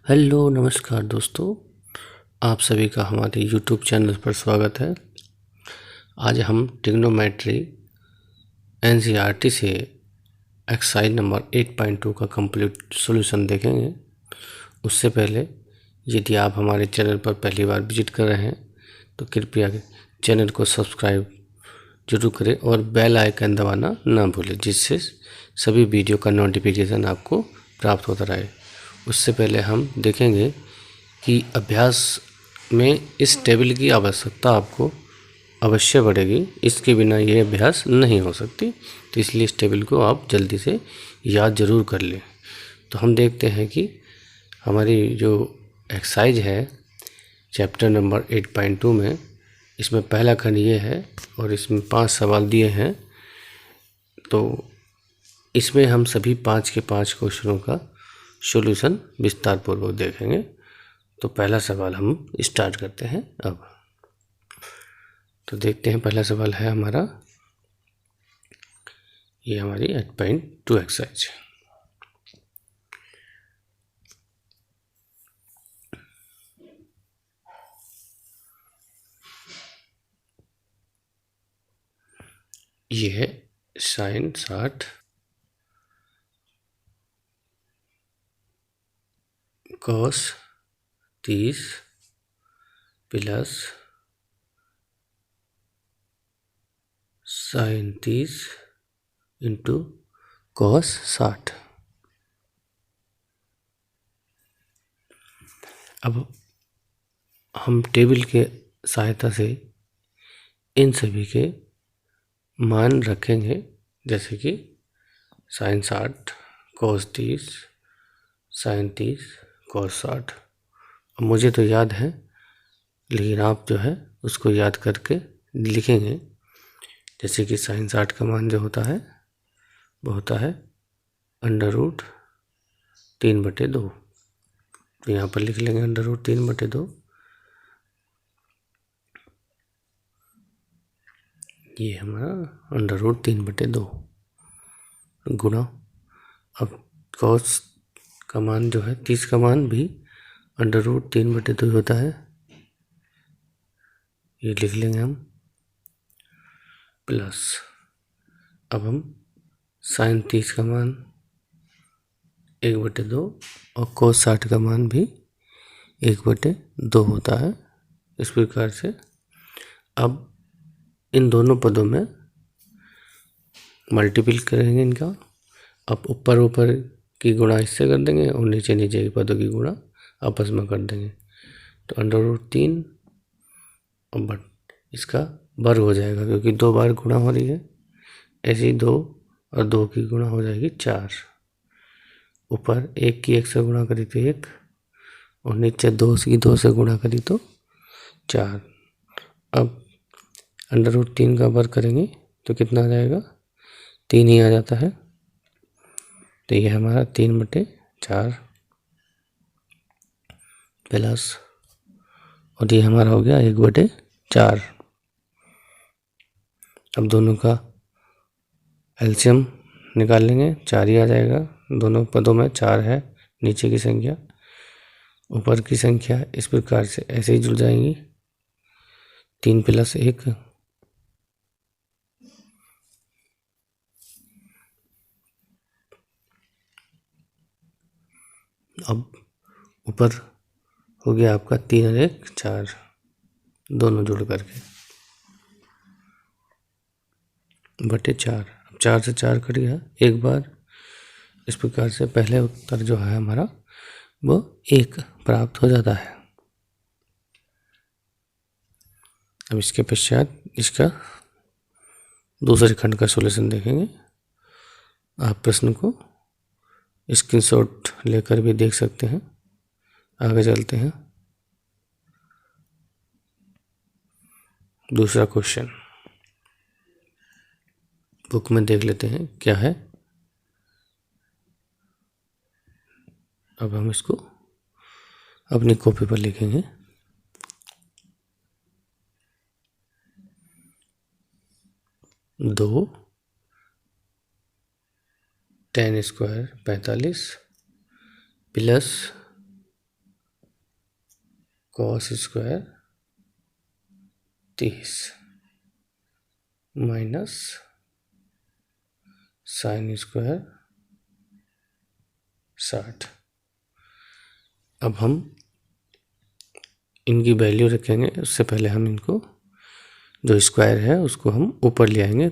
Hello नमस्कार दोस्तों, आप सभी का हमारे यूट्यूब चैनल पर स्वागत है। आज हम ट्रिग्नोमेट्री एनसीईआरटी से एक्सरसाइज नंबर 8.2 का कंप्लीट सॉल्यूशन देखेंगे। उससे पहले यदि आप हमारे चैनल पर पहली बार विजिट कर रहे हैं तो कृपया चैनल को सब्सक्राइब जरूर करें और बेल आइकन दबाना ना भूलें, जिससे सभी वीडियो का नोटिफिकेशन आपको प्राप्त होता रहे। उससे पहले हम देखेंगे कि अभ्यास में इस टेबल की आवश्यकता आपको अवश्य पड़ेगी, इसके बिना ये अभ्यास नहीं हो सकती। तो इसलिए इस टेबल को आप जल्दी से याद ज़रूर कर लें। तो हम देखते हैं कि हमारी जो एक्सरसाइज है चैप्टर नंबर 8.2 में, इसमें पहला खंड ये है और इसमें 5 सवाल दिए हैं। तो इसमें हम सभी 5 के 5 क्वेश्चनों का सॉल्यूशन विस्तार पूर्वक देखेंगे। तो पहला सवाल हम स्टार्ट करते हैं अब। तो देखते हैं, पहला सवाल है हमारा, ये हमारी 8.2 एक्सरसाइज। ये है sin 60 cos 30 plus sin 30 into cos 60। अब हम टेबल के सहायता से इन सभी के मान रखेंगे, जैसे कि sin 60 cos 30 sin 30 cos 60। अब मुझे तो याद है, लेकिन आप जो है उसको याद करके लिखेंगे। जैसे कि sin 60 का मान जो होता है वो होता है √3/2। तो यहाँ पर लिख लेंगे √3/2। ये हमारा √3/2 गुणा, अब cos का मान जो है 30 का मान भी √3/2 होता है, ये लिख लेंगे हम, प्लस अब हम sin 30 का मान 1/2 और cos 60 का मान भी 1/2 होता है। इस प्रकार से अब इन दोनों पदों में मल्टीपल करेंगे इनका। अब ऊपर ऊपर की गुणा इससे कर देंगे और नीचे नीचे के पदों की गुणा आपस में कर देंगे। तो √3 और इसका वर्ग हो जाएगा, क्योंकि 2 बार गुणा हो रही है। ऐसे ही 2 और 2 की गुणा हो जाएगी 4। ऊपर 1 की 1 से गुणा करी तो 1 और नीचे 2 की 2 से गुणा करी तो 4। अब √3 का वर्ग करेंगे तो कितना आ जाएगा, 3 ही आ जाता है। तो ये हमारा 3/4 प्लस, और ये हमारा हो गया 1/4। अब दोनों का एलसीएम निकाल लेंगे, 4 ही आ जाएगा। दोनों पदों में 4 है, नीचे की संख्या ऊपर की संख्या, इस प्रकार से ऐसे ही जुड़ जाएंगी। 3 + 1 अब ऊपर हो गया आपका 3 और 1 4, दोनों जुड़ करके /4। अब 4 से 4 कट गया एक बार। इस प्रकार से पहले उत्तर जो है हमारा वो 1 प्राप्त हो जाता है। अब इसके पश्चात इसका दूसरे खंड का सॉल्यूशन देखेंगे। आप प्रश्न को स्क्रीनशॉट लेकर भी देख सकते हैं। आगे चलते हैं। दूसरा क्वेश्चन बुक में देख लेते हैं क्या है। अब हम इसको अपनी कॉपी पर लिखेंगे। 2 tan² 45 plus cos square 30 minus sine square 60। अब हम इनकी वैल्यू रखेंगे, उससे पहले हम इनको जो स्क्वायर है उसको हम ऊपर ले आएंगे,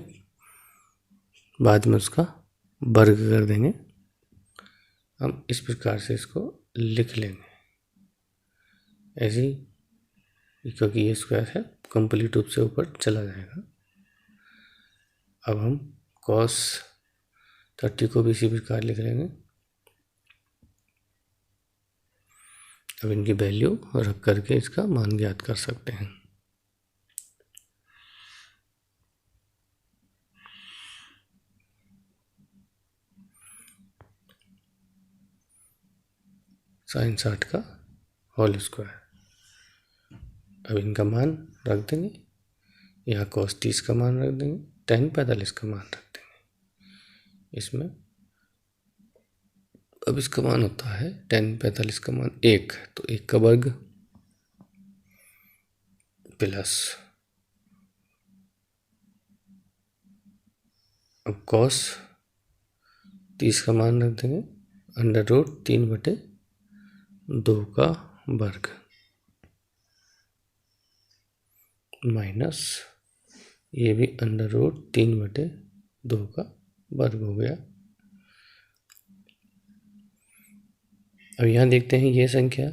बाद में उसका वर्ग कर देंगे। हम इस प्रकार से इसको लिख लेंगे ऐसे ही, क्योंकि ये स्क्वायर है कंप्लीट रूप से ऊपर चला जाएगा। अब हम cos 30 को भी इसी प्रकार लिख लेंगे। अब इनकी वैल्यू रख करके इसका मान ज्ञात कर सकते हैं। साइन 60 का होल स्क्वायर। अब इनका मान रख देंगे, यहाँ cos 30 का मान रख देंगे, tan 45 का मान रख देंगे इसमें। अब इसका मान होता है tan 45 का मान 1, तो 1 का वर्ग प्लस, अब cos 30 का मान रख देंगे √3/2 का वर्ग माइनस ये भी √3/2 का वर्ग हो गया। अब यहाँ देखते हैं ये संख्या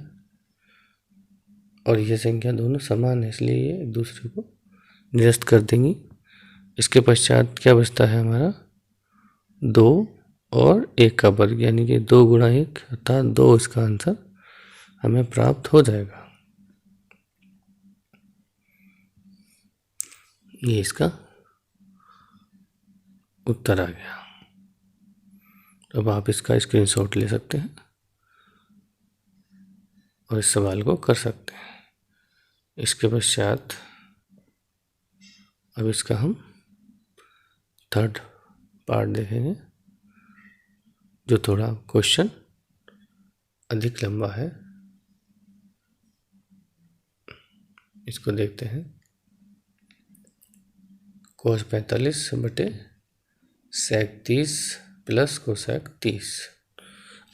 और ये संख्या दोनों समान है, इसलिए ये एक दूसरे को निरस्त कर देंगी। इसके पश्चात क्या बचता है हमारा 2 और 1 का वर्ग, यानी कि 2 गुणा 1 अर्थात 2 इसका आंसर हमें प्राप्त हो जाएगा। ये इसका उत्तर आ गया। अब आप इसका स्क्रीनशॉट ले सकते हैं और इस सवाल को कर सकते हैं। इसके पश्चात अब इसका हम थर्ड पार्ट देखेंगे, जो थोड़ा क्वेश्चन अधिक लंबा है। इसको देखते हैं। cos 45/sec30 plus cosec 30।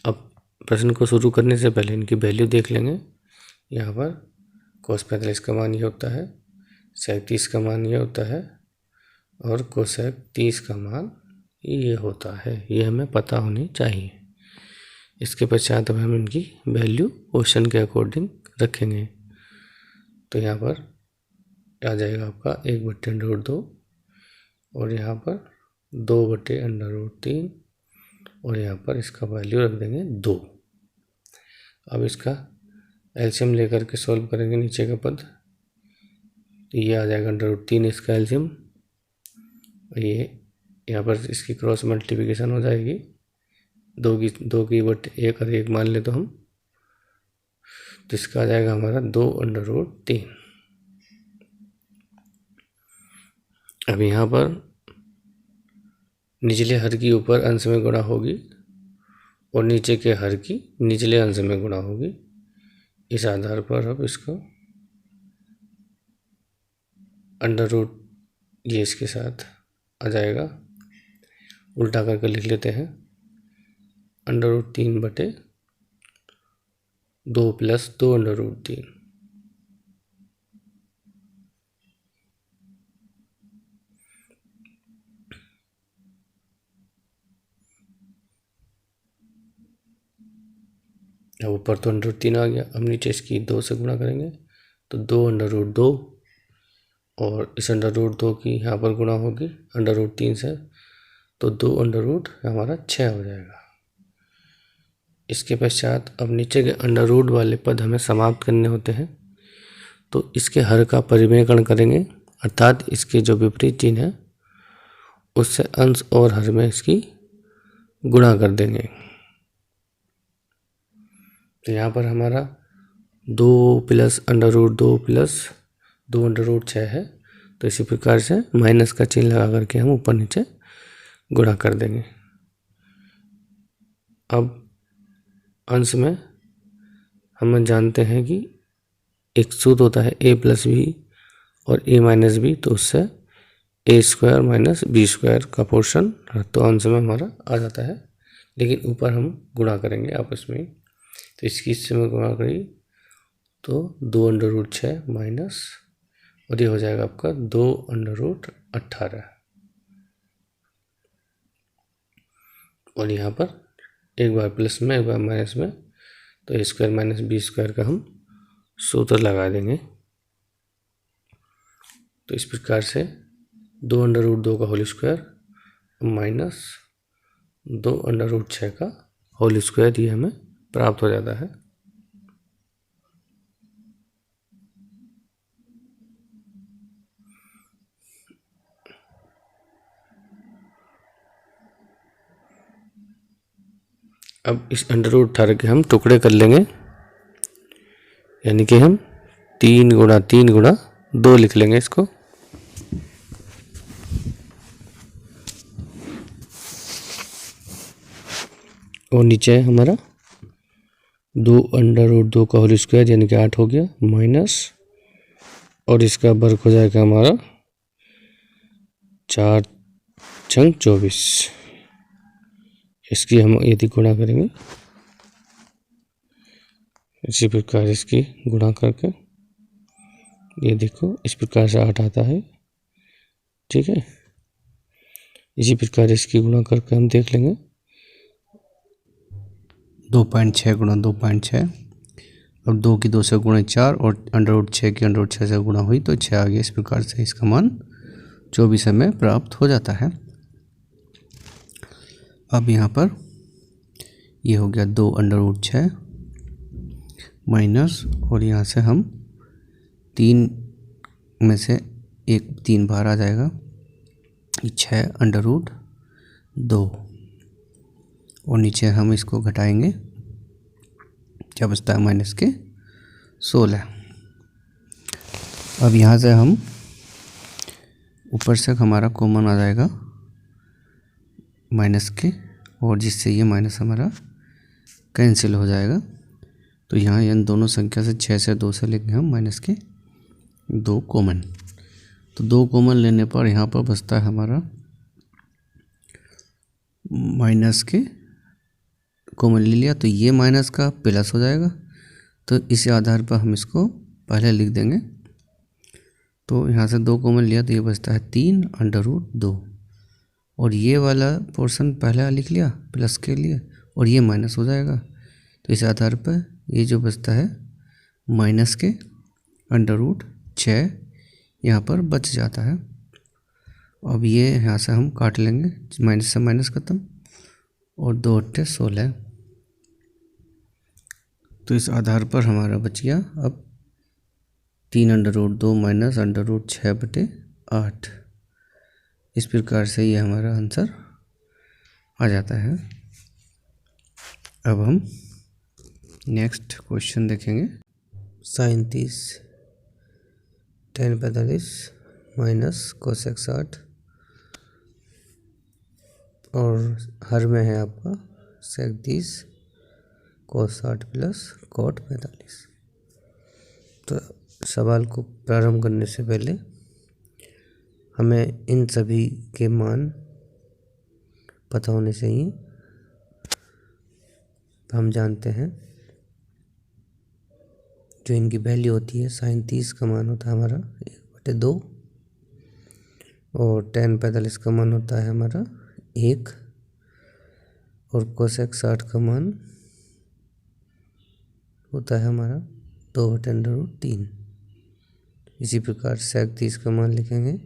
अब प्रश्न को शुरू करने से पहले इनकी वैल्यू देख लेंगे। यहाँ पर cos 45 का मान ये होता है, sec 30 का मान ये होता है और कोसेक 30 का मान ये होता है। ये हमें पता होनी चाहिए। इसके पश्चात अब हम इनकी वैल्यू क्वेश्चन के अकॉर्डिंग रखेंगे। तो यहाँ पर आ जाएगा आपका 1/√2 और यहाँ पर 2/√3 और यहाँ पर इसका वैल्यू रख देंगे 2। अब इसका एलसीएम लेकर के सॉल्व करेंगे नीचे का पद, तो ये आ जाएगा √3 इसका एलसीएम। ये यहाँ पर इसकी क्रॉस मल्टीप्लिकेशन हो जाएगी, 2 और 1 मान ले तो हम, तो इसका आ जाएगा हमारा 2/√3। अब यहाँ पर निचले हर की ऊपर अंश में गुणा होगी और नीचे के हर की निचले अंश में गुणा होगी। इस आधार पर अब इसको अंडर रूट ये इसके साथ आ जाएगा, उल्टा करके लिख लेते हैं। √3/2 प्लस 2/√3। अब ऊपर तो √3 आ गया, अब नीचे इसकी 2 से गुणा करेंगे तो 2/2 और इस √2 की यहाँ पर गुणा होगी √3 से, तो 2 हमारा 6 हो जाएगा। इसके पश्चात अब नीचे के अंडर रूट वाले पद हमें समाप्त करने होते हैं, तो इसके हर का परिमेयकरण करेंगे, अर्थात इसके जो विपरीत चिन्ह है उससे अंश और हर में इसकी गुणा कर देंगे। तो यहाँ पर हमारा 2 प्लस √2 प्लस 2/6 है, तो इसी प्रकार से माइनस का चिन्ह लगा करके हम ऊपर नीचे गुणा कर देंगे। अब अंश में हम जानते हैं कि एक सूत्र होता है a प्लस बी और a माइनस बी, तो उससे a square minus B square का पोर्शन तो आंसर में हमारा आ जाता है। लेकिन ऊपर हम गुणा करेंगे आपस में, तो इसकी इससे में गुणा करी तो 2√6 माइनस, और ये हो जाएगा आपका 2√18, और यहाँ पर एक बार प्लस में एक बार माइनस में, तो a square minus B square का हम सूत्र लगा देंगे। तो इस प्रकार से 2√2 का होल स्क्वायर माइनस 2√6 का होल स्क्वायर ये हमें प्राप्त हो जाता है। अब इस √18 के हम टुकड़े कर लेंगे, यानी कि हम 3 गुणा 3 गुणा 2 लिख लेंगे इसको। और नीचे है हमारा 2√2 का होल स्क्वायर यानी कि 8 हो गया, माइनस, और इसका वर्ग हो जाएगा हमारा 4 छंग 24। इसकी हम यदि गुणा करेंगे इसी प्रकार इसकी गुणा करके, ये देखो इस प्रकार से 8 आता है, ठीक है। इसी प्रकार इसकी गुणा करके हम देख लेंगे 2.6 गुणा 2.6, अब 2 की 2 से गुणा 4 और √6 की √6 से गुणा हुई तो 6 आ गया। इस प्रकार से इसका मान 24 हमें प्राप्त हो जाता है। अब यहाँ पर ये हो गया 2√6 माइनस, और यहाँ से हम 3 में से एक 3 बाहर आ जाएगा, 6√2, और नीचे हम इसको घटाएंगे, क्या बचता है माइनस के 16। अब यहाँ से हम ऊपर से हमारा कॉमन आ जाएगा माइनस के, और जिससे ये माइनस हमारा कैंसिल हो जाएगा। तो यहाँ इन दोनों संख्या से 6 से 2 से लेंगे हम माइनस के 2 कॉमन। तो 2 कॉमन लेने पर यहाँ पर बचता है हमारा माइनस के कॉमन ले लिया, तो ये माइनस का प्लस हो जाएगा। तो इसी आधार पर हम इसको पहले लिख देंगे। तो यहाँ से 2 कॉमन लिया तो ये बचता है 3√2, और ये वाला पोर्शन पहले लिख लिया प्लस के लिए, और ये माइनस हो जाएगा। तो इस आधार पर ये जो बचता है माइनस के √6 यहाँ पर बच जाता है। अब ये यहाँ से हम काट लेंगे, माइनस से माइनस खत्म, और 2 × 16। तो इस आधार पर हमारा बच गया अब 3√2 माइनस √6/8। इस प्रकार से ये हमारा आंसर आ जाता है। अब हम नेक्स्ट क्वेश्चन देखेंगे। sin 30 tan 45 माइनस cosec 60, और हर में है आपका sec 30 cos 60 प्लस cot 45। तो सवाल को प्रारंभ करने से पहले हमें इन सभी के मान पता होने चाहिए। हम जानते हैं जो इनकी वैल्यू होती है, sin 30 का मान होता है हमारा 1/2, और tan 45 का मान होता है हमारा 1, और cosec 60 का मान होता है हमारा 2/3। इसी प्रकार sec 30 का मान लिखेंगे,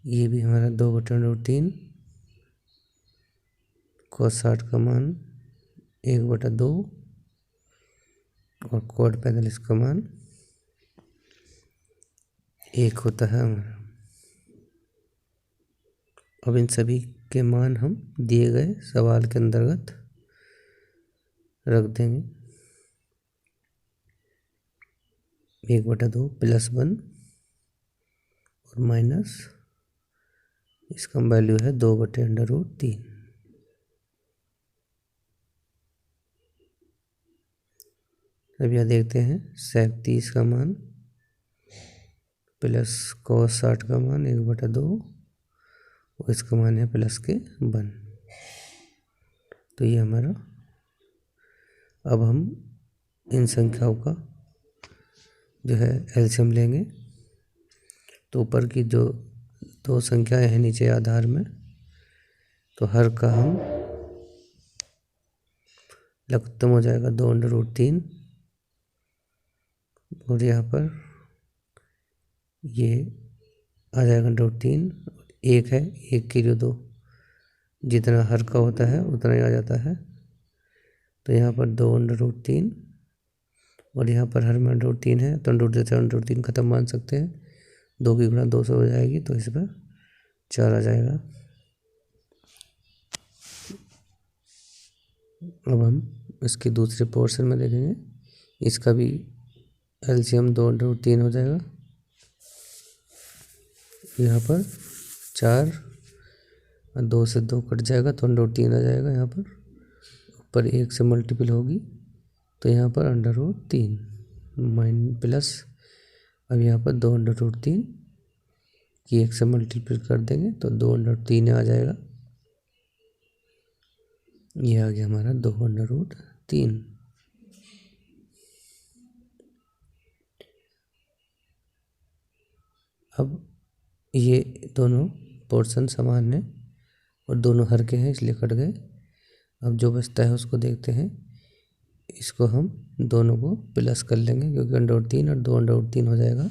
ये भी हमारा 2/3, cos 60 का मान 1/2, और cot 45 का मान 1 होता है हमारा। अब इन सभी के मान हम दिए गए सवाल के अंतर्गत रख देंगे। 1/2 प्लस 1 और माइनस इसका वैल्यू है 2/√3। अब यहाँ देखते हैं sec 30 का मान प्लस cos 60 का मान 1/2 और इसका मान है प्लस के 1। तो ये हमारा, अब हम इन संख्याओं का जो है एलसीएम लेंगे। तो ऊपर की जो दो संख्याएं हैं नीचे आधार में, तो हर का हम खत्म हो जाएगा 2√3 और यहाँ पर ये आ जाएगा √3। एक है, एक की जो दो जितना हर का होता है उतना ही आ जाता है। तो यहाँ पर 2√3 और यहाँ पर हर में √3 है, तो √3 खत्म मान सकते हैं। 2 की गुणा 2 से हो जाएगी, तो इस पर 4 आ जाएगा। अब हम इसके दूसरे पोर्शन में देखेंगे, इसका भी एलसीएम 2√3 हो जाएगा। यहाँ पर 4 और 2 से 2 कट जाएगा तो √3 आ जाएगा। यहाँ पर ऊपर 1 से मल्टीपल होगी तो यहाँ पर √3 प्लस, अब यहाँ पर 2√3 की 1 से मल्टीपल कर देंगे तो 2√3 आ जाएगा। ये आ गया हमारा 2√3। अब ये दोनों पोर्शन समान है और दोनों हर के हैं इसलिए कट गए। अब जो बचता है उसको देखते हैं। इसको हम दोनों को प्लस कर लेंगे क्योंकि √3 और 2√3 हो जाएगा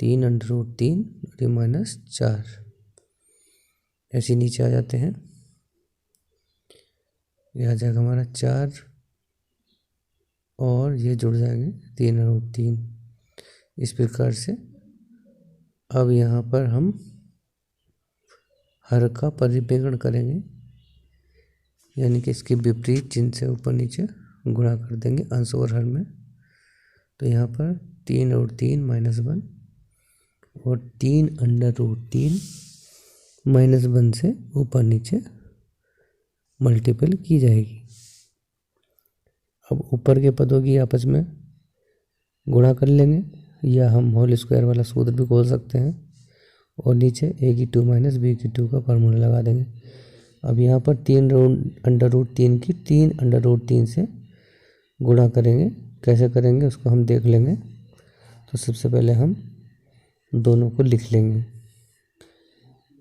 3√3 और ये -4। ऐसे नीचे आ जाते हैं, ये आ जाएगा हमारा 4 और ये जुड़ जाएंगे 3√3। इस प्रकार से अब यहाँ पर हम हर का परिमेलन करेंगे, यानी कि इसके विपरीत चिन्ह से ऊपर नीचे गुणा कर देंगे अंश और हर में। तो यहाँ पर 3√3 -1 और 3√3 -1 से ऊपर नीचे मल्टीपल की जाएगी। अब ऊपर के पदों की आपस में गुणा कर लेंगे, या हम होल स्क्वायर वाला सूत्र भी खोल सकते हैं और नीचे a² - b² का फार्मूला लगा देंगे। अब यहाँ पर 3√3 की 3√3 से गुणा करेंगे। कैसे करेंगे उसको हम देख लेंगे। तो सबसे पहले हम दोनों को लिख लेंगे,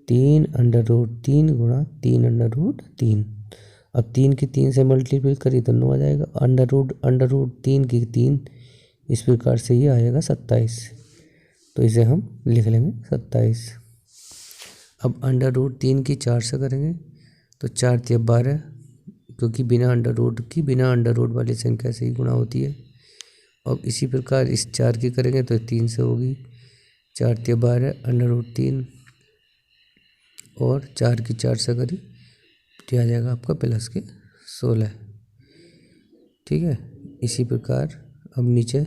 3√3 गुणा 3√3। अब 3 की 3 से मल्टीप्लाई करी तो 9 आ जाएगा। √3 की 3, इस प्रकार से ये आएगा 27। तो इसे हम लिख लेंगे 27। अब √3 की 4 से करेंगे तो 4 × 12, क्योंकि बिना अंडर रूट वाली संख्या से ही गुणा होती है। अब इसी प्रकार इस 4 की करेंगे तो 3 से होगी, 4 × 12 √3 और 4 की 4 से करी तो आ जाएगा आपका प्लस के 16। ठीक है। इसी प्रकार अब नीचे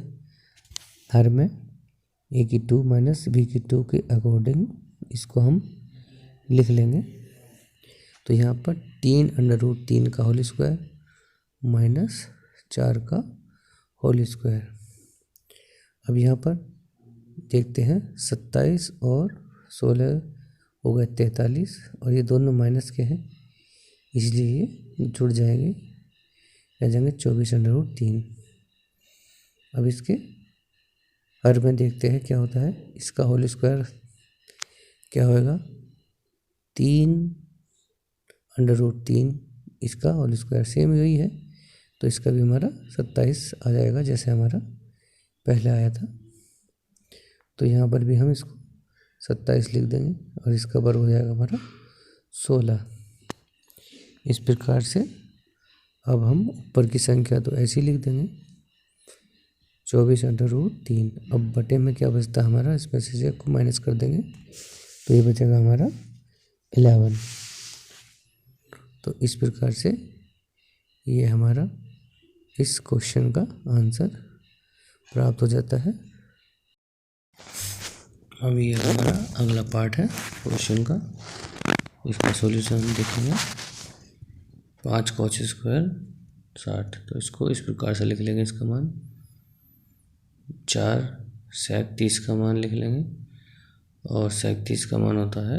हर में a² - b² के अकॉर्डिंग इसको हम लिख लेंगे। तो यहाँ पर 3√3 का होल स्क्वायर -4 का होल स्क्वायर। अब यहाँ पर देखते हैं 27 और 16 हो गए 43 और ये दोनों माइनस के हैं इसलिए ये जुड़ जाएंगे, आ जाएंगे 24√3। अब इसके हर में देखते हैं क्या होता है। इसका होल स्क्वायर क्या होएगा, 3√3 इसका होल स्क्वायर सेम यही है, तो इसका भी हमारा 27 आ जाएगा जैसे हमारा पहले आया था। तो यहाँ पर भी हम इसको 27 लिख देंगे और इसका वर्ग हो जाएगा हमारा 16। इस प्रकार से अब हम ऊपर की संख्या तो ऐसी लिख देंगे 24√3। अब बटे में क्या बचता है हमारा, इसमें से को माइनस कर देंगे तो ये बचेगा हमारा 11। तो इस प्रकार से ये हमारा इस क्वेश्चन का आंसर प्राप्त हो जाता है। अब ये हमारा अगला पार्ट है क्वेश्चन का, इसका सॉल्यूशन हम देखेंगे। 5 cos² 60। तो इसको इस प्रकार से लिख लेंगे, इसका मान 4 sec 30 का मान लिख लेंगे, और sec 30 का मान होता है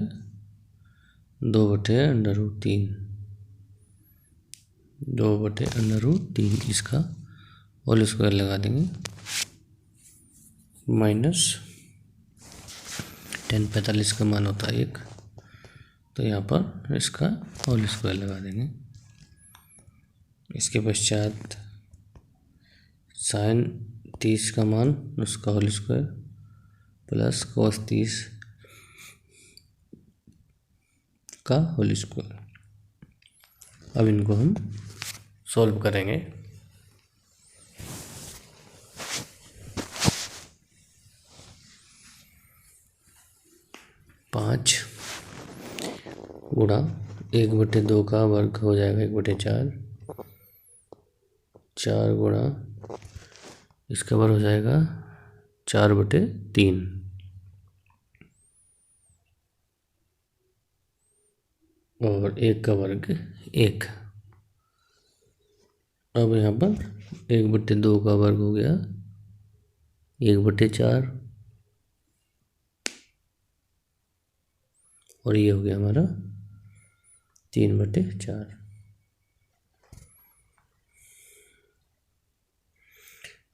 2/√3, 2/√3 इसका होल स्क्वायर लगा देंगे, माइनस 10 45 का मान होता है 1, तो यहाँ पर इसका होल स्क्वायर लगा देंगे। इसके पश्चात sin 30 का मान उसका होल स्क्वायर प्लस cos 30 का होल स्क्वायर। अब इनको हम सॉल्व करेंगे। पाँच गुणा 1/2 का वर्ग हो जाएगा 1/4, 4 गुणा इसका वर्ग हो जाएगा 4/3, और 1 का वर्ग 1। अब यहाँ पर 1/2 का वर्ग हो गया 1/4, और ये हो गया हमारा 3/4।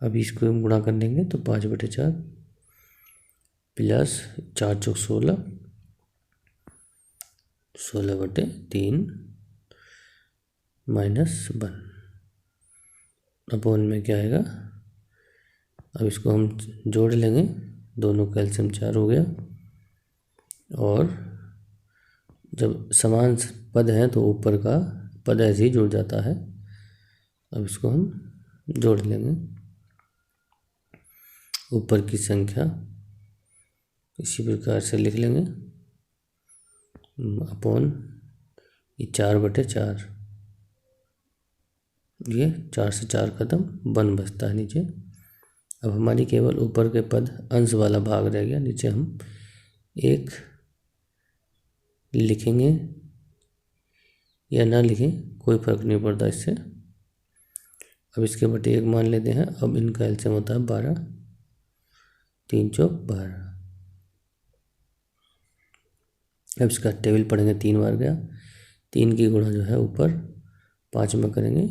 अब इसको हम गुणा कर देंगे तो 5/4 प्लस 4 चौक 16, 16/3 -1 अपॉन में क्या आएगा। अब इसको हम जोड़ लेंगे, दोनों का एलसीएम 4 हो गया, और जब समान पद हैं तो ऊपर का पद ऐसे ही जुड़ जाता है। अब इसको हम जोड़ लेंगे, ऊपर की संख्या इसी प्रकार से लिख लेंगे, अपॉन ये 4/4, ये 4 से 4 खत्म, 1 बचता है नीचे। अब हमारी केवल ऊपर के पद अंश वाला भाग रह गया, नीचे हम 1 लिखेंगे या ना लिखें कोई फर्क नहीं पड़ता इससे। अब इसके बटे 1 मान लेते हैं। अब इनका एलसीएम होता है 12, 3 चौक 12। अब इसका टेबल पढ़ेंगे, 3 बार गया, 3 की गुणा जो है ऊपर 5 में करेंगे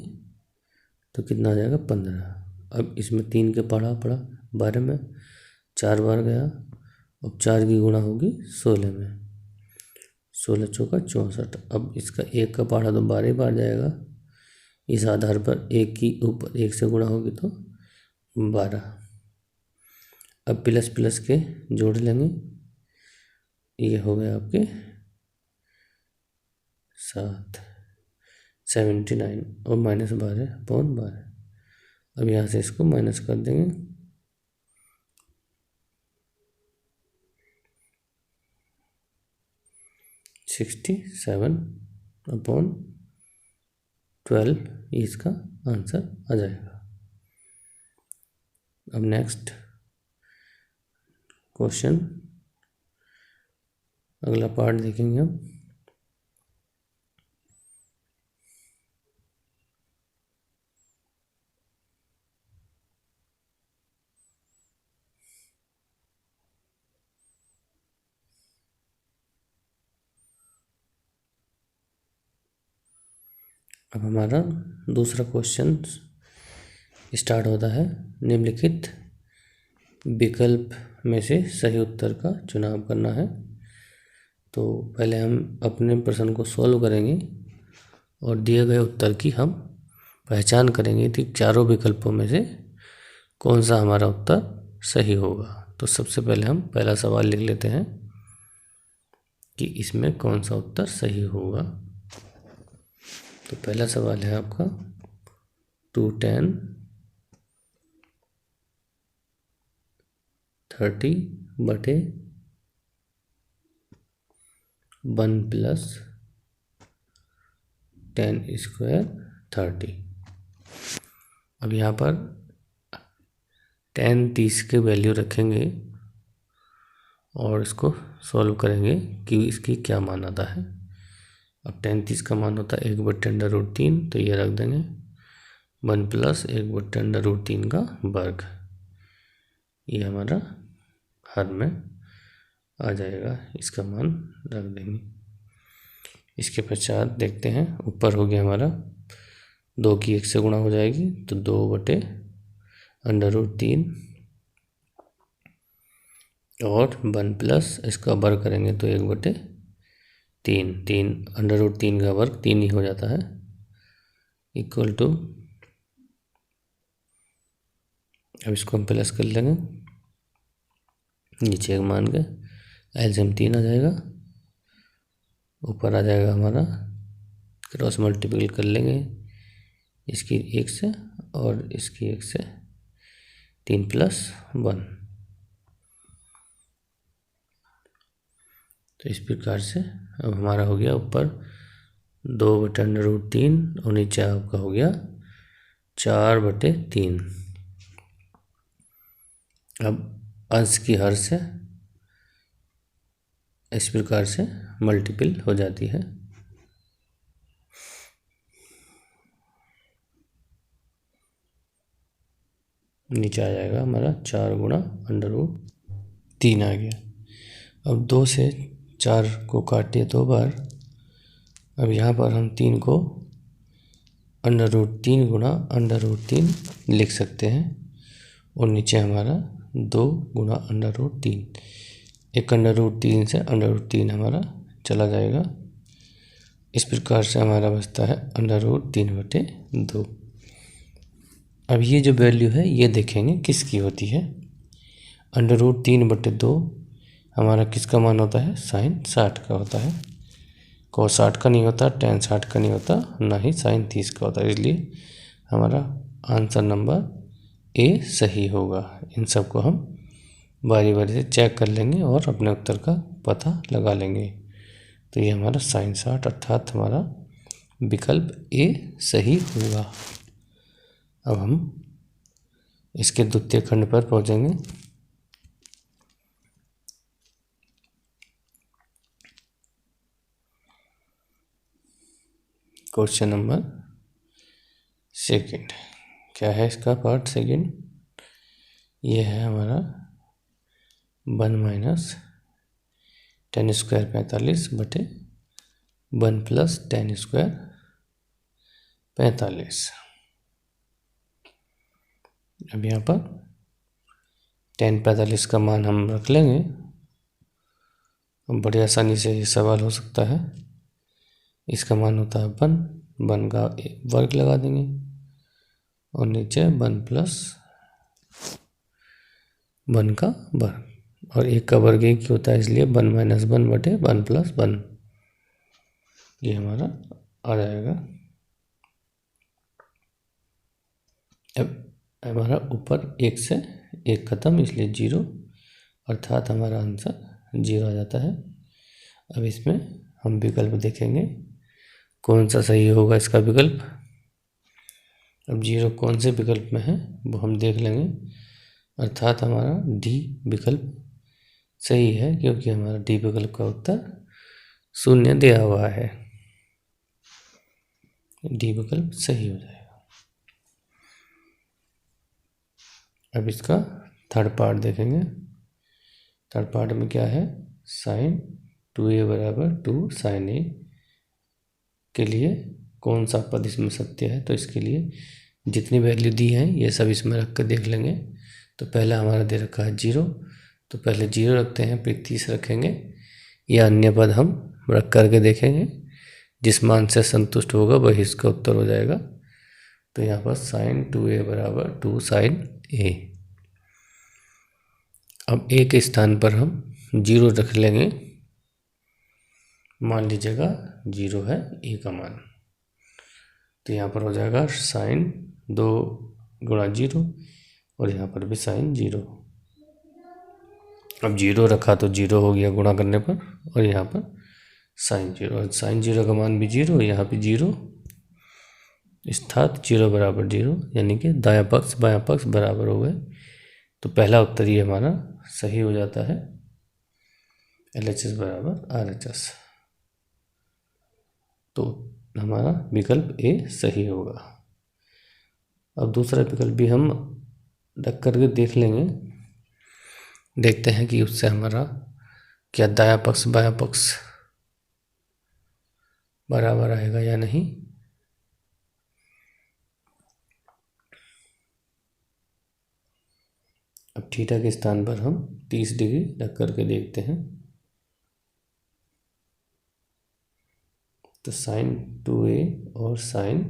तो कितना आ जाएगा 15। अब इसमें 3 के पढ़ा 12 में, 4 बार गया, अब 4 की गुणा होगी 16 में, 16 चौका 64। अब इसका 1 का पढ़ा तो 12 बार जाएगा, इस आधार पर 1 की ऊपर 1 से गुणा होगी तो 12। अब प्लस प्लस के जोड़ लेंगे, ये हो गया आपके 7, 79, और -12/12। अब यहाँ से इसको माइनस कर देंगे, 67/12, ये इसका आंसर आ जाएगा। अब नेक्स्ट क्वेश्चन, अगला पार्ट देखेंगे हम। अब हमारा दूसरा क्वेश्चन स्टार्ट होता है। निम्नलिखित विकल्प में से सही उत्तर का चुनाव करना है। तो पहले हम अपने प्रश्न को सॉल्व करेंगे और दिए गए उत्तर की हम पहचान करेंगे कि चारों विकल्पों में से कौन सा हमारा उत्तर सही होगा। तो सबसे पहले हम पहला सवाल लिख लेते हैं कि इसमें कौन सा उत्तर सही होगा। तो पहला सवाल है आपका 2tan 30/1 + tan² 30। अब यहाँ पर tan 30 के वैल्यू रखेंगे और इसको सॉल्व करेंगे कि इसकी क्या मान आता है। अब tan 30 का मान होता है 1/√3, तो ये रख देंगे। 1 प्लस 1/√3 का वर्ग, ये हमारा हर में आ जाएगा, इसका मान रख देंगे। इसके पश्चात देखते हैं, ऊपर हो गया हमारा 2 की 1 से गुणा हो जाएगी तो 2/√3 और 1 प्लस इसका वर्ग करेंगे तो 1/3, 3 का वर्ग 3 ही हो जाता है, इक्वल टू, अब इसको हम प्लस कर लेंगे, नीचे मान के एलसीएम 3 आ जाएगा, ऊपर आ जाएगा हमारा, क्रॉस मल्टीपल कर लेंगे इसकी 1 से और इसकी 1 से, 3 + 1। तो इस प्रकार से अब हमारा हो गया ऊपर 2/√3 और नीचे आपका हो गया 4/3। अब अंश की हर से इस प्रकार से मल्टीपल हो जाती है। नीचे आ जाएगा हमारा 4 × √3 आ गया। अब 2 से 4 को काटिए 2 बार, अब यहाँ पर हम 3 को √3 × √3 लिख सकते हैं और नीचे हमारा 2 × √3, एक √3 से √3 हमारा चला जाएगा। इस प्रकार से हमारा बचता है √3/2। अब ये जो वैल्यू है ये देखेंगे किसकी होती है। √3/2 हमारा किसका मान होता है, sin 60 का होता है, cos 60 का नहीं होता, tan 60 का नहीं होता, ना ही sin 30 का होता है, इसलिए हमारा आंसर नंबर ए सही होगा। इन सब को हम बारी बारी से चेक कर लेंगे और अपने उत्तर का पता लगा लेंगे। तो ये हमारा sin 60 अर्थात हमारा विकल्प ए सही होगा। अब हम इसके द्वितीय खंड पर पहुंचेंगे। क्वेश्चन नंबर 2, क्या है इसका पार्ट 2, ये है हमारा 1 - tan² 45/1 + tan² 45। अब यहाँ पर tan 45 का मान हम रख लेंगे, बड़ी आसानी से ये सवाल हो सकता है। इसका मान होता है 1 का वर्ग लगा देंगे और नीचे 1 + 1 का वर्ग, और 1 का वर्ग 1 ही होता है, इसलिए 1 - 1/1 + 1, ये हमारा आ जाएगा। अब हमारा ऊपर 1 से 1 खत्म, इसलिए 0, अर्थात हमारा आंसर 0 आ जाता है। अब इसमें हम विकल्प देखेंगे कौन सा सही होगा इसका विकल्प। अब 0 कौन से विकल्प में है वो हम देख लेंगे, अर्थात हमारा डी विकल्प सही है, क्योंकि हमारा डी विकल्प का उत्तर 0 दिया हुआ है। डी विकल्प सही हो जाएगा। अब इसका थर्ड पार्ट देखेंगे। थर्ड पार्ट में क्या है, sin 2a = 2 sin a के लिए कौन सा पद इसमें सत्य है। तो इसके लिए जितनी वैल्यू दी है ये सब इसमें रख कर देख लेंगे। तो पहला हमारा दे रखा है 0, तो पहले 0 रखते हैं, फिर 30 रखेंगे, या अन्य पद हम रख करके देखेंगे, जिस मान से संतुष्ट होगा वही इसका उत्तर हो जाएगा। तो यहाँ पर sin 2a = 2 sin a। अब a के स्थान पर हम 0 रख लेंगे, मान लीजिएगा 0 है a का मान, तो यहाँ पर हो जाएगा sin 2 × 0 और यहाँ पर भी sin 0। अब 0 रखा तो 0 हो गया गुणा करने पर, और यहाँ पर sin 0, और sin 0 का मान भी 0, यहाँ पे 0, अर्थात 0 = 0, यानी कि दायां पक्ष बायां पक्ष बराबर हो गए। तो पहला उत्तर ये हमारा सही हो जाता है, LHS = RHS। तो हमारा विकल्प ए सही होगा। अब दूसरा विकल्प भी हम रख करके देख लेंगे, देखते हैं कि उससे हमारा क्या दायां पक्ष बायां पक्ष बराबर आएगा या नहीं। अब थीटा के स्थान पर हम 30 डिग्री रख करके देखते हैं। तो sin 2a और sin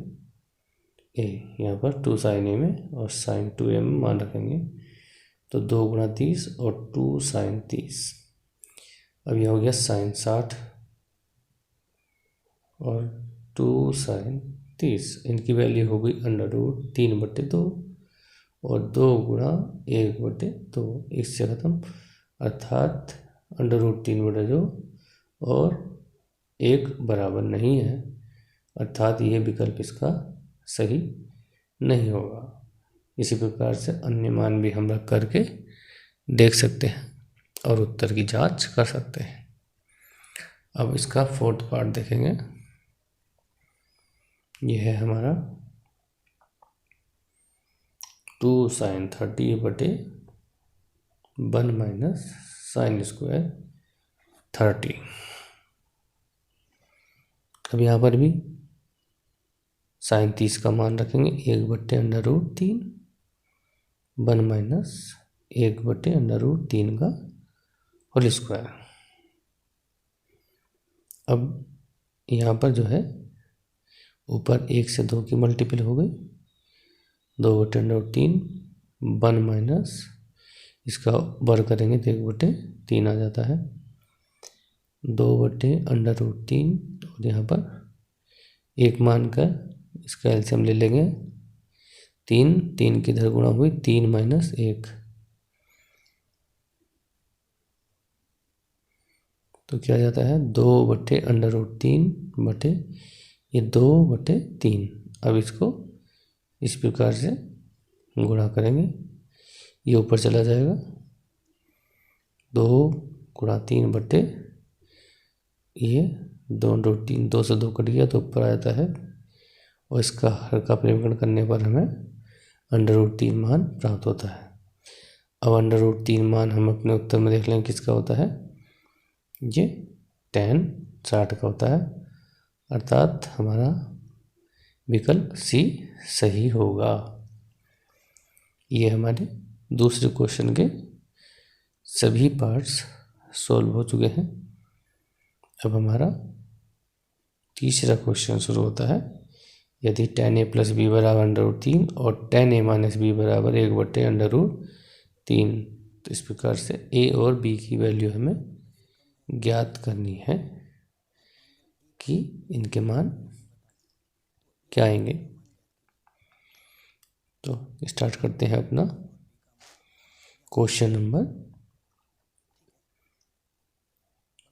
a, यहाँ पर 2 sin a में और sin 2a में मान रखेंगे। तो 2 गुणा 30 और 2 sin 30। अब यह हो गया sin 60 और 2 sin 30। इनकी वैल्यू हो गई √3/2 और 2 गुणा 1/2, इससे ख़त्म, अर्थात √3/2 और 1 बराबर नहीं है, अर्थात यह विकल्प इसका सही नहीं होगा। इसी प्रकार से अन्य मान भी हम रख करके देख सकते हैं और उत्तर की जांच कर सकते हैं। अब इसका फोर्थ पार्ट देखेंगे। यह है हमारा 2 sin 30/1 - sin स्क्वायर 30। अब यहाँ पर भी sin 30 का मान रखेंगे 1/√3 1 - 1/√3 का होल स्क्वायर। अब यहाँ पर जो है ऊपर 1 से 2 की मल्टीपल हो गई, 2/√3 1 - इसका वर्ग करेंगे तो 1/3 आ जाता है, 2/√3 और यहाँ पर एक मान का इसका एलसीएम ले लेंगे, 3 की इधर गुणा हुई, 3 - 1, तो क्या जाता है 2/√3 बटे ये 2/3। अब इसको इस प्रकार से गुणा करेंगे, ये ऊपर चला जाएगा, 2 गुणा 3 बटे ये 2/3, 2 से 2 कट गया तो ऊपर आ जाता है, और इसका हर का परिवर्तन करने पर हमें √3 मान प्राप्त होता है। अब √3 मान हम अपने उत्तर में देख लेंगे किसका होता है, ये tan 60 का होता है, अर्थात हमारा विकल्प सी सही होगा। ये हमारे दूसरे क्वेश्चन के सभी पार्ट्स सॉल्व हो चुके हैं। अब हमारा तीसरा क्वेश्चन शुरू होता है। यदि tan a + b बराबर √3 और tan a - b बराबर 1/√3, तो इस प्रकार से a और b की वैल्यू हमें ज्ञात करनी है कि इनके मान क्या आएंगे। तो स्टार्ट करते हैं अपना क्वेश्चन नंबर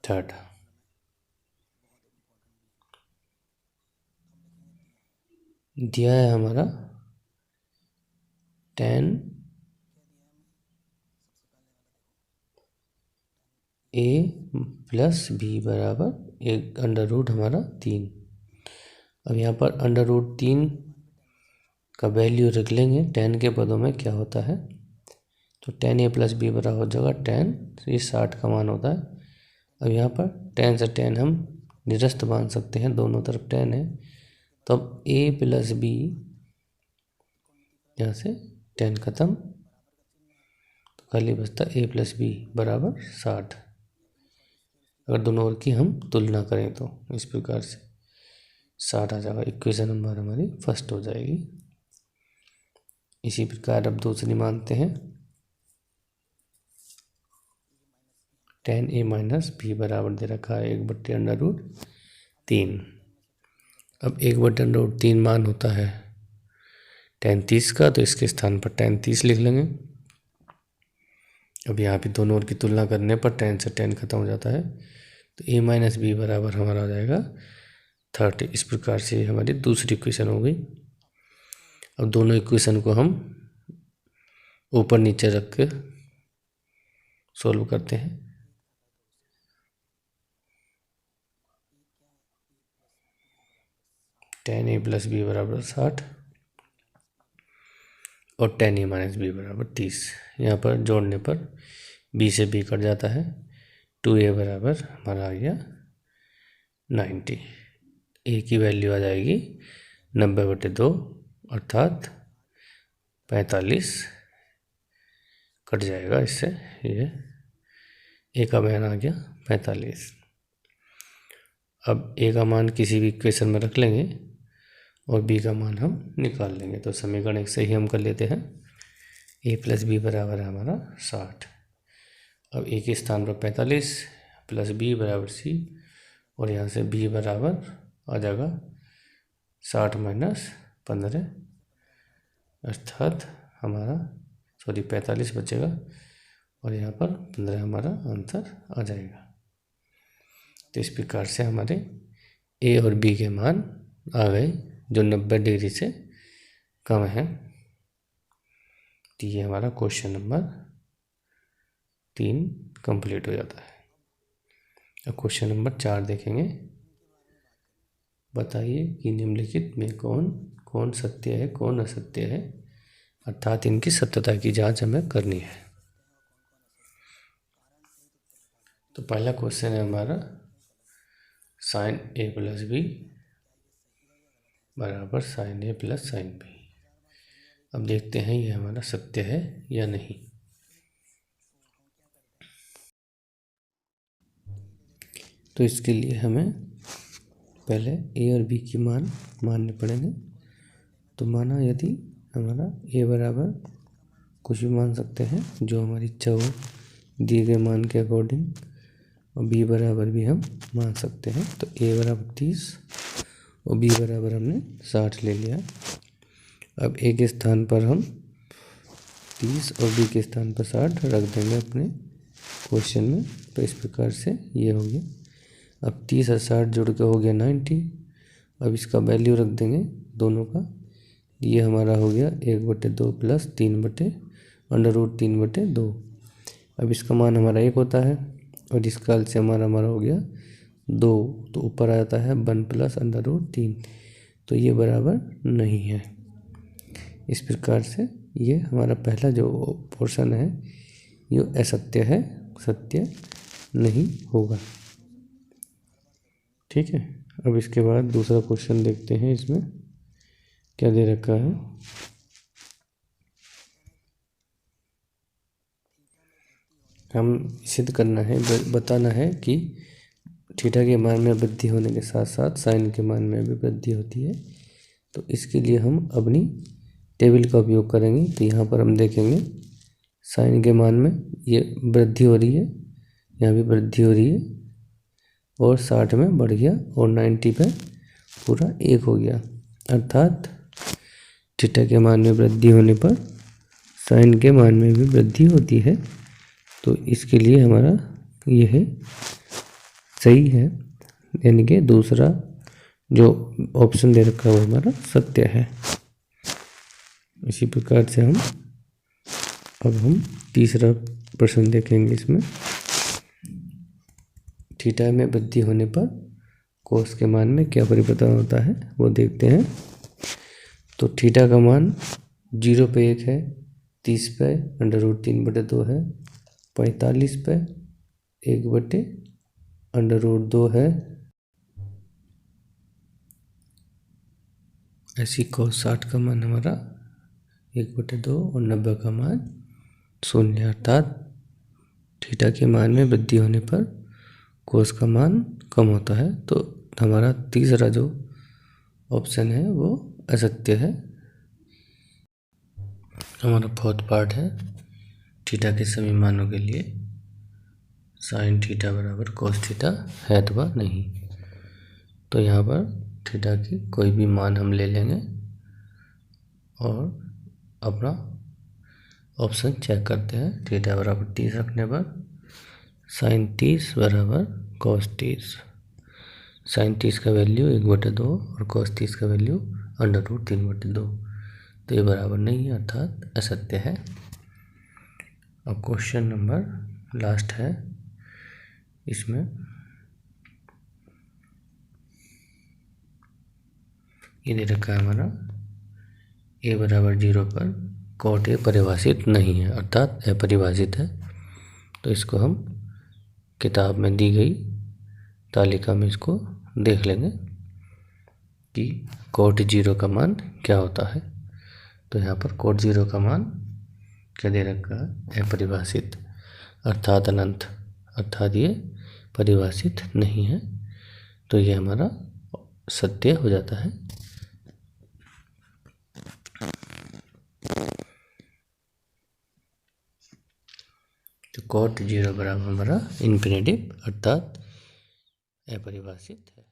3। दिया है हमारा tan a + b बराबर 1 हमारा 3। अब यहाँ पर √3 का वैल्यू रख लेंगे, tan के पदों में क्या होता है, तो tan a + b बराबर हो जाएगा tan, ये 60 का मान होता है। अब यहाँ पर tan से tan हम निरस्त मान सकते हैं, दोनों तरफ tan है, तो अब a + b, यहाँ से tan खत्म, तो खाली बचता a + b बराबर 60। अगर दोनों ओर की हम तुलना करें तो इस प्रकार से 60 आ जाएगा। इक्वेशन नंबर हमारी फर्स्ट हो जाएगी। इसी प्रकार अब दूसरी मानते हैं, tan a - b बराबर दे रखा है 1/√3। अब 1/√3 मान होता है tan 30 का, तो इसके स्थान पर tan 30 लिख लेंगे। अब यहाँ पे दोनों ओर की तुलना करने पर tan से tan खत्म हो जाता है, तो a - b बराबर हमारा हो जाएगा 30। इस प्रकार से हमारी दूसरी इक्वेशन हो गई। अब दोनों इक्वेशन को हम ऊपर नीचे रख के सॉल्व करते हैं। tan a + b बराबर 60, और tan a माइनस बी बराबर 30। यहाँ पर जोड़ने पर b से b कट जाता है। 2a बराबर हमारा आ गया 90। a की वैल्यू आ जाएगी 90/2 अर्थात 45 कट जाएगा इससे। ये a का मान आ गया 45। अब a का मान किसी भी इक्वेशन में रख लेंगे और b का मान हम निकाल लेंगे। तो समीकरण एक से ही हम कर लेते हैं। a प्लस बी बराबर है हमारा 60। अब a के स्थान पर 45 प्लस b बराबर c, और यहाँ से b बराबर आ जाएगा 60 माइनस 15 अर्थात हमारा 45 बचेगा, और यहाँ पर 15 हमारा आंसर आ जाएगा। तो इस प्रकार से हमारे a और b के मान आ गए जो 90 डिग्री से कम है। तो ये हमारा क्वेश्चन नंबर 3 कंप्लीट हो जाता है। अब क्वेश्चन नंबर 4 देखेंगे। बताइए कि निम्नलिखित में कौन कौन सत्य है कौन असत्य है, अर्थात इनकी सत्यता की जांच हमें करनी है। तो पहला क्वेश्चन है हमारा sin a प्लस बी बराबर sin a plus sin b। अब देखते हैं ये हमारा सत्य है या नहीं। तो इसके लिए हमें पहले a और b की मान मानने पड़ेंगे। तो माना यदि हमारा a बराबर कुछ भी मान सकते हैं जो हमारी इच्छा हो दिए गए मान के अकॉर्डिंग, और b बराबर भी हम मान सकते हैं। तो a बराबर 30 और b बराबर हमने 60 ले लिया। अब a के स्थान पर हम 30 और b के स्थान पर 60 रख देंगे अपने क्वेश्चन में। तो इस प्रकार से ये हो गया। अब 30 और 60 जुड़ के हो गया 90। अब इसका वैल्यू रख देंगे दोनों का। ये हमारा हो गया 1/2 प्लस 3/√3/2। अब इसका मान हमारा 1 होता है और इसका एलसीएम हमारा हो गया 2। तो ऊपर आ जाता है 1 प्लस √3। तो ये बराबर नहीं है। इस प्रकार से ये हमारा पहला जो पोर्शन है ये असत्य है, सत्य नहीं होगा। ठीक है। अब इसके बाद दूसरा क्वेश्चन देखते हैं। इसमें क्या दे रखा है। हम सिद्ध करना है, बताना है कि थीटा के मान में वृद्धि होने के साथ साथ साइन के मान में भी वृद्धि होती है। तो इसके लिए हम अपनी टेबल का उपयोग करेंगे। तो यहाँ पर हम देखेंगे साइन के मान में ये वृद्धि हो रही है, यहाँ भी वृद्धि हो रही है, और 60 में बढ़ गया और 90 पे पूरा 1 हो गया। अर्थात थीटा के मान में वृद्धि होने पर साइन के मान में भी वृद्धि होती है। तो इसके लिए हमारा यह सही है, यानी कि दूसरा जो ऑप्शन दे रखा है वो हमारा सत्य है। इसी प्रकार से अब हम तीसरा प्रश्न देखेंगे। इसमें थीटा में वृद्धि होने पर कोस के मान में क्या परिवर्तन होता है वो देखते हैं। तो थीटा का मान 0 पे 1 है, 30 पे √3/2 है, 45 पे 1/√2 है। ऐसी cos 60 का मान हमारा 1/2 और 90 का मान 0। अर्थात थीटा के मान में वृद्धि होने पर कोस का मान कम होता है। तो हमारा तीसरा जो ऑप्शन है वो असत्य है। हमारा फोर्थ पार्ट है थीटा के सभी मानों के लिए साइन थीटा बराबर कोस थीटा है अथवा नहीं। तो यहाँ पर थीटा की कोई भी मान हम ले लेंगे और अपना ऑप्शन चेक करते हैं। थीटा बराबर 30 रखने पर साइन 30 बराबर कोस 30। साइन 30 का वैल्यू 1/2 और कोस 30 का वैल्यू √3/2। तो ये बराबर नहीं है, अर्थात असत्य है। अब क्वेश्चन नंबर लास्ट है। इसमें ये दे रखा है हमारा a बराबर 0 पर कॉट ए परिभाषित नहीं है अर्थात अपरिभाषित है। तो इसको हम किताब में दी गई तालिका में इसको देख लेंगे कि कॉट 0 का मान क्या होता है। तो यहाँ पर कॉट 0 का मान क्या दे रखा है, अपरिभाषित अर्थात अनंत, अर्थात ये परिभाषित नहीं है। तो ये हमारा सत्य हो जाता है। तो कॉट 0 बराबर हमारा इन्फिनेटिव अर्थात अपरिभाषित है।